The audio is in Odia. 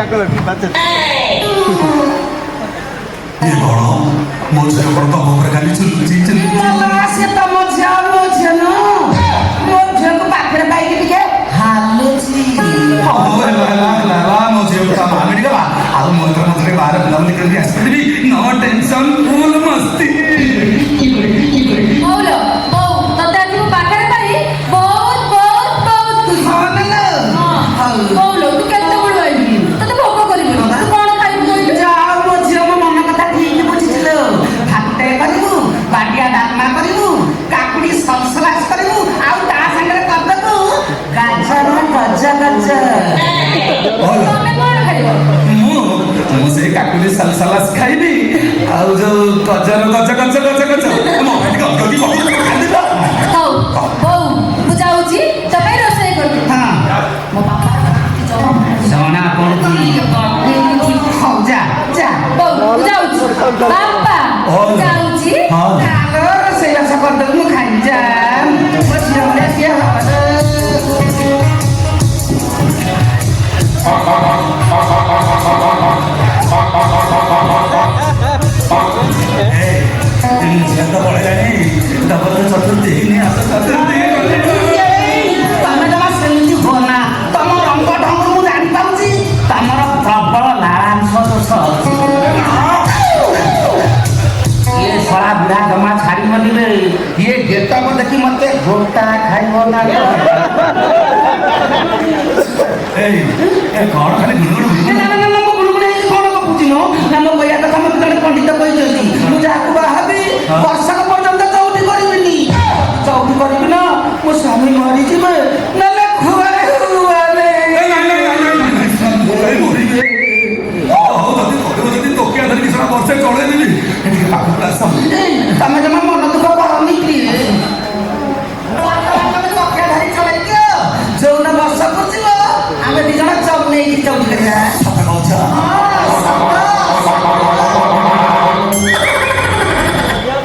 ये बड़ो मुझे बड़ो तो होकर खाली चुल मला से त मजा मुझे न मुझे को पाखरे बाई के हालुची ला मुझे बता मामी का आज मोटर मोटर बाहर बुलाओ निकल के आसते भी नो टेंशन फुल मस्ती बोलो बो तते आज को पाखरे पाई बहुत खुशी हां बोलो तू केते बड़ आइबी तते भोग करिबी तू कोन खाइबू कहि जाओ मुझे म मन कथा ठीक बुझिलो भाते करिबू बाटिया डालमा करिबू काकुडी सलसलास करिबू आउ ता संगे करदबू गाजर गजा गजा तमे कोन खाइबो मुझे काकुली सलसलास खाइबी ଆଉ ଯୋଉ ଗଜର ଗଜ ଗଜ ଗଜ ଗଜ ମୋ ଭାଇ ଟିକେ ଅଗଦି ବହି ଖାଇଦେବା ହଉ ହଉ ମୁଁ ଯାଉଛି ତୋ ପାଇଁ ରୋଷେଇ କରିବି हां ମୋ ବାପା सोना पड़ती हो जा जा ହଉ ମୁଁ ଯାଉଛି ବାପା ମୁଁ ଯାଉଛି ହଁ ଚାଲ ରୋଷେଇବାସ କରିଦେବୁ ମୁଁ ଖାଇ ଯା ବସିବା ଭଳିଆ କିଏ ଝିଅ ତ ପଳେଇଲାଣି ତାପରେ ତ ଚତୁର୍ଥୀ ହେଇନି ଆସ ଚତୁର୍ଥୀ ତମେ ଜମା ସେମିତି ହୁଅ ନା ତମ ରଙ୍ଗ ଢଙ୍ଗରୁ ମୁଁ ଜାଣିପାରୁଛି ତମର ପ୍ରବଳ ଲାଳାଂଶ ଦୋଷ ଅଛି ଇଏ ଶଳା ବୁଢା ଜମା ଛାଡ଼ିବନି ରେ ଇଏ ଗେଟକୁ ଦେଖି ମତେ ଗୋଟା ଖାଇବ ନା ଏଇ ଏ କଣ ଖାଲି ଗୁଣଗୁଣ ନା ନା ନା ମୁଁ ଗୁଣଗୁଣ ହେଇକି କଣ ଗପୁଛି ମ ନା ମୋ କହିବା କଥା ମତେ ଜଣେ ପଣ୍ଡିତ କହିଛନ୍ତି ମୁଁ ଯାହାକୁ ବାହାବି ବର୍ଷକ ପର୍ଯ୍ୟନ୍ତ ଚଉଠି କରିବିନି ଚଉଠି କରିବି ନା ମୋ ସ୍ୱାମୀ ମରିଯିବେ ନହେଲେ ଖୁଆରେ ଖୁଆରେ ଯଦି ତୋକିଆ ଧରିକି ସେଟା ବର୍ଷେ ଚଳେଇଦେବି ଟିକେ ପାଖକୁ ଆସ ତମେ ଜମା